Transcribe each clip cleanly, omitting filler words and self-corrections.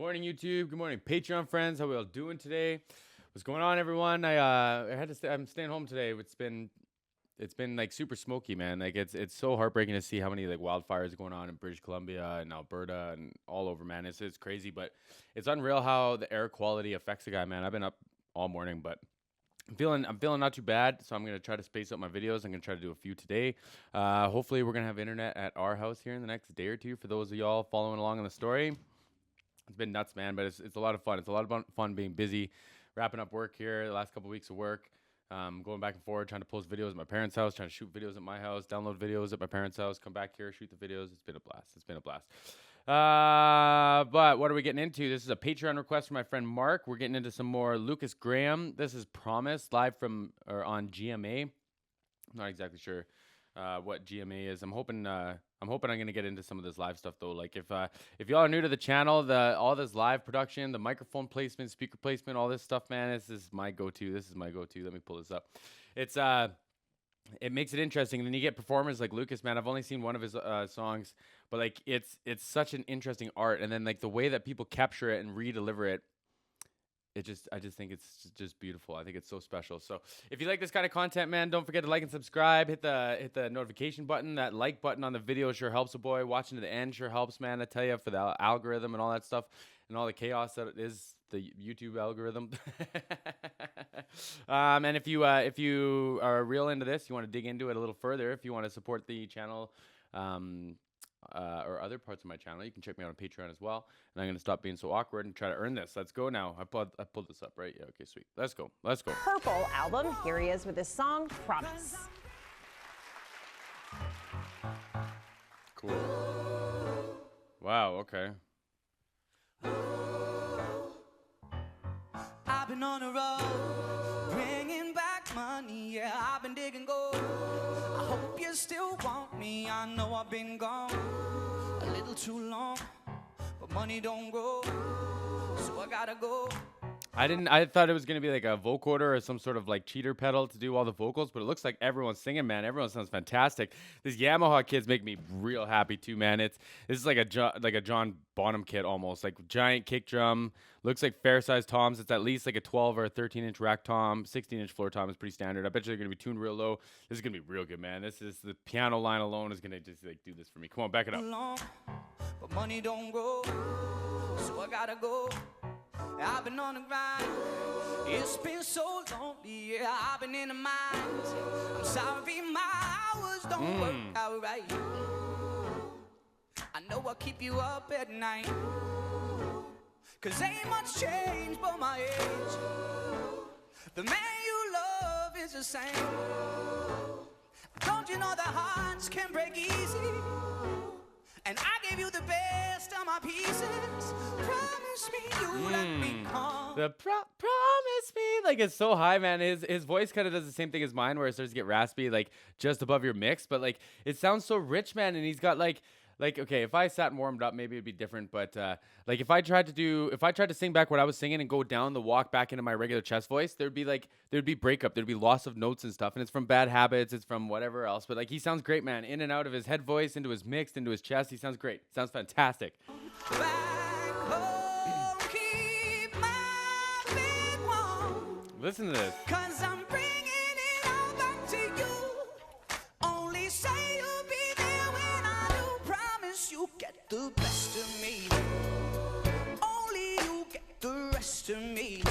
morning, YouTube. Good morning, Patreon friends. How we all doing today? What's going on, everyone? I had to stay. I'm staying home today. It's been like super smoky, man. Like it's so heartbreaking to see how many like wildfires are going on in British Columbia and Alberta and all over, man. It's crazy, but it's unreal how the air quality affects a guy, man. I've been up all morning, but I'm feeling not too bad, so I'm gonna try to space out my videos. I'm gonna try to do a few today. Hopefully, we're gonna have internet at our house here in the next day or two. For those of y'all following along on the story, it's been nuts, man. But it's a lot of fun. It's a lot of fun being busy, wrapping up work here. The last couple of weeks of work, going back and forth, trying to post videos at my parents' house, trying to shoot videos at my house, download videos at my parents' house, come back here, shoot the videos. It's been a blast. It's been a blast. But what are we getting into? This is a Patreon request from my friend Mark. We're getting into some more Lucas Graham. This is Promise, live from or on GMA. I'm not exactly sure what GMA is. I'm hoping I'm gonna get into some of this live stuff though. Like if y'all are new to the channel, all this live production, the microphone placement, speaker placement, all this stuff, man, this is my go-to. This is my go-to. Let me pull this up. It makes it interesting. And then you get performers like Lukas, man. I've only seen one of his songs, but like it's such an interesting art. And then like the way that people capture it and re-deliver it, I just think it's just beautiful. I think it's so special. So if you like this kind of content, man, don't forget to like and subscribe. Hit the notification button. That like button on the video sure helps a boy. Watching to the end sure helps, man. I tell you, for the algorithm and all that stuff and all the chaos that it is, the YouTube algorithm. And if you are real into this, you want to dig into it a little further, if you want to support the channel or other parts of my channel, you can check me out on Patreon as well. And I'm going to stop being so awkward and try to earn this. Let's go now. I pulled this up, right? Yeah, okay, sweet. Let's go. Purple album. Here he is with his song, Promise. Cool. Wow, okay. I've been on a road, bringing back money, yeah, I've been digging gold. I hope you still want me, I know I've been gone a little too long, but money don't grow, so I gotta go. I thought it was going to be like a vocoder or some sort of like cheater pedal to do all the vocals, but it looks like everyone's singing, man. Everyone sounds fantastic. These Yamaha kids make me real happy too, man. This is like a John Bonham kit almost, like giant kick drum. Looks like fair size toms. It's at least like a 12 or a 13-inch rack tom. 16-inch floor tom is pretty standard. I bet you they're going to be tuned real low. This is going to be real good, man. This is the piano line alone is going to just like do this for me. Come on, back it up. Long, but money don't grow, so I gotta go. I've been on the grind, it's been so lonely, yeah, I've been in the mines. I'm sorry my hours don't work out right. I know I keep you up at night, 'cause ain't much change but my age. The man you love is the same. Don't you know that hearts can break easy? And I gave you the best of my pieces. Promise me you let me come. Promise me, like it's so high, man. His voice kind of does the same thing as mine, where it starts to get raspy, like just above your mix. But like it sounds so rich, man. And he's got like okay, if I sat and warmed up, maybe it'd be different. But like if I tried to sing back what I was singing and go down the walk back into my regular chest voice, there'd be breakup, there'd be loss of notes and stuff. And it's from bad habits, it's from whatever else. But like he sounds great, man. In and out of his head voice, into his mixed, into his chest. He sounds great. Sounds fantastic. Back home, keep my feet warm. Listen to this. 'Cause I'm bringing it all back to you. Only say you'll be there when I do. Promise you get the best of me. Only you get the rest of me.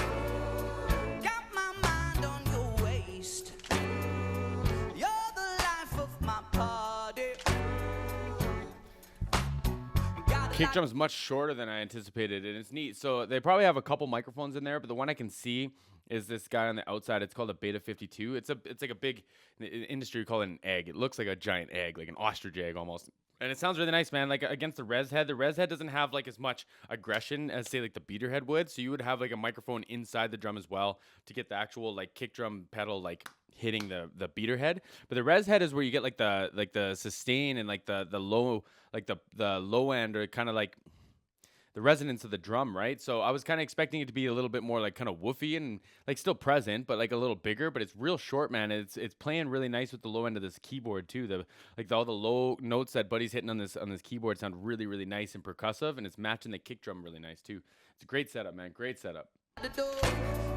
Got my mind on your waist. You're the life of my party. Kick drum's much shorter than I anticipated, and it's neat. So they probably have a couple microphones in there, but the one I can see is this guy on the outside. It's called a Beta 52. It's like a big, in the industry, we call it an egg. It looks like a giant egg, like an ostrich egg almost. And it sounds really nice, man. Like against the res head doesn't have like as much aggression as say like the beater head would. So you would have like a microphone inside the drum as well to get the actual like kick drum pedal like hitting the beater head. But the res head is where you get like the sustain and like the low, like the low end, or kind of like the resonance of the drum, right? So I was kind of expecting it to be a little bit more like kind of woofy and like still present, but like a little bigger. But it's real short, man. It's playing really nice with the low end of this keyboard too. All the low notes that Buddy's hitting on this keyboard sound really really nice and percussive, and it's matching the kick drum really nice too. It's a great setup, man. Great setup. The door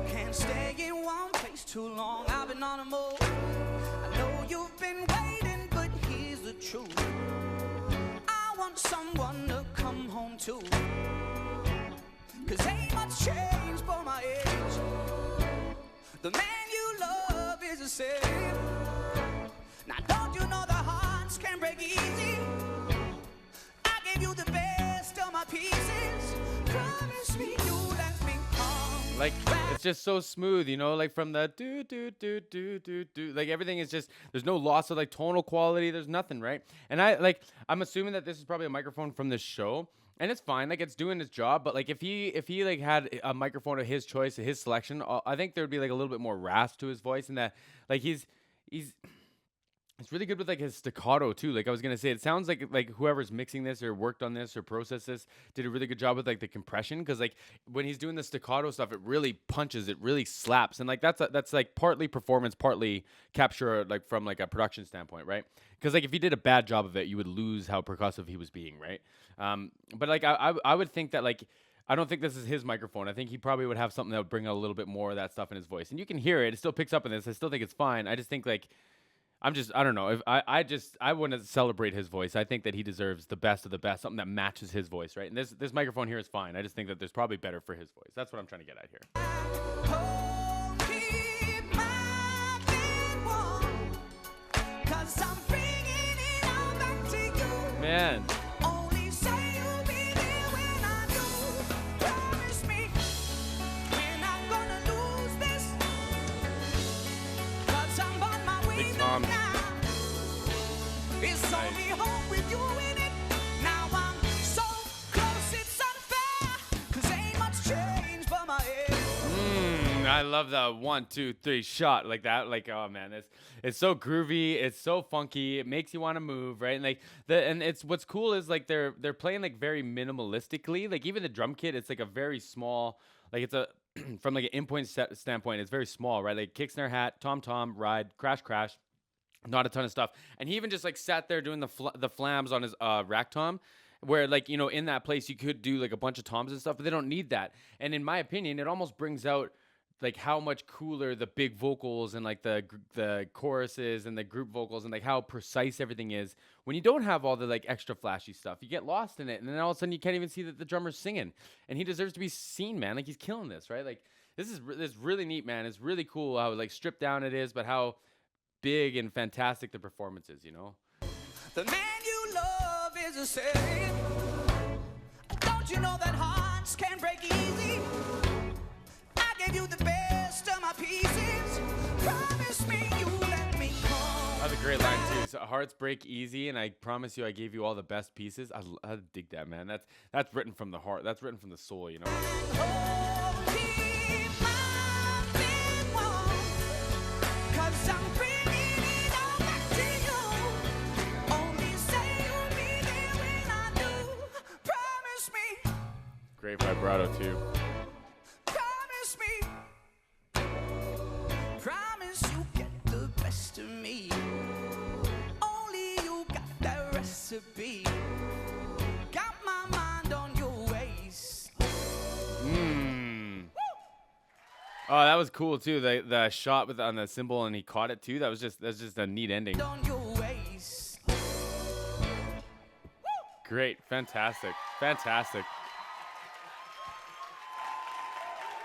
can't stay in one place too long. I've been on a move. I know you've been waiting, but here's the truth. I want someone to come home to. 'Cause ain't much change for my age. The man you love is the same. Now don't you know the hearts can break easy? I gave you the best of my pieces. Promise me you'll let me come. Like it's just so smooth, you know, like from the do do do do do do, like everything is just, there's no loss of like tonal quality, there's nothing, right? And I'm assuming that this is probably a microphone from this show, and it's fine, like it's doing its job. But like if he like had a microphone of his choice, his selection, I think there would be like a little bit more rasp to his voice, and that like he's it's really good with like his staccato too. Like I was gonna say, it sounds like whoever's mixing this or worked on this or processed this did a really good job with like the compression, because like when he's doing the staccato stuff, it really punches, it really slaps, and like that's like partly performance, partly capture, like from like a production standpoint, right? Because like if he did a bad job of it, you would lose how percussive he was being, right? But like I would think that like, I don't think this is his microphone. I think he probably would have something that would bring out a little bit more of that stuff in his voice, and you can hear it. It still picks up in this. I still think it's fine. I just think like. I don't know. If I wouldn't celebrate his voice. I think that he deserves the best of the best, something that matches his voice, right? And this microphone here is fine. I just think that there's probably better for his voice. That's what I'm trying to get at here. Oh, keep my bed warm, 'cause I'm bringing it all back to you. Man, Only say you'll be there when I do. Promise me we're not gonna lose this, 'cause I'm on my way Big back Tom. now. It's only home with you in it. Now I'm so close it's unfair, 'cause ain't much change for my age. I love the 1, 2, 3 shot like that. Like, oh man, it's so groovy. It's so funky. It makes you want to move, right? And like and it's what's cool is like they're playing like very minimalistically. Like even the drum kit, it's like a very small. Like it's a from like an in-point standpoint, it's very small, right? Like kick, snare, hat, tom tom, ride, crash crash. Not a ton of stuff. And he even just like sat there doing the flams on his rack tom, where like, you know, in that place you could do like a bunch of toms and stuff, but they don't need that. And in my opinion, it almost brings out like how much cooler the big vocals and like the choruses and the group vocals and like how precise everything is when you don't have all the like extra flashy stuff. You get lost in it, and then all of a sudden you can't even see that the drummer's singing. And he deserves to be seen, man. Like he's killing this, right? Like this is really neat, man. It's really cool how like stripped down it is, but how big and fantastic the performance is, you know? The man you love is the same. Don't you know that hearts can break easy? I gave you the best of my pieces. Promise me you let me come. That's a great line too. So hearts break easy, and I promise you I gave you all the best pieces. I dig that, man. That's written from the heart. That's written from the soul, you know? Oh, keep my bed warm, 'cause I'm bringing it all back to you. Only say you'll be there when I do. Promise me. Great vibrato too. Promise me. Promise you get the best of me. Only you got that recipe. Got my mind on your waist. Oh, that was cool too. The shot on the cymbal, and he caught it too. That's just a neat ending. On your waist. Great, fantastic.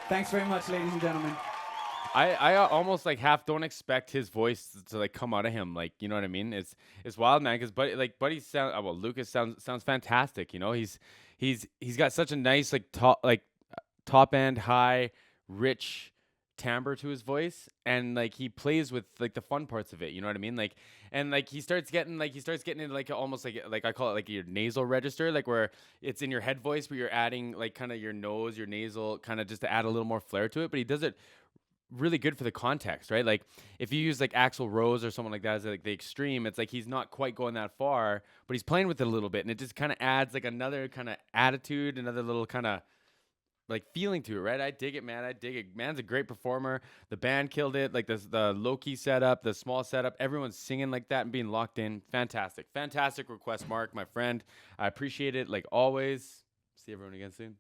Thanks very much, ladies and gentlemen. I almost like half don't expect his voice to like come out of him, like, you know what I mean? It's wild, man, because Buddy sound Lukas sounds fantastic, you know. He's got such a nice like top end high rich timbre to his voice, and like he plays with like the fun parts of it, you know what I mean? Like, and like he starts getting into like almost like I call it like your nasal register, like where it's in your head voice where you're adding like kind of your nose, your nasal, kind of just to add a little more flair to it, but he does it really good for the context, right? Like if you use like Axl Rose or someone like that as like the extreme, it's like he's not quite going that far, but he's playing with it a little bit, and it just kind of adds like another kind of attitude, another little kind of like feeling to it, right? I dig it, man. I dig it. Man's a great performer. The band killed it. Like the low key setup, the small setup, everyone's singing like that and being locked in. Fantastic request, Mark, my friend. I appreciate it like always. See everyone again soon.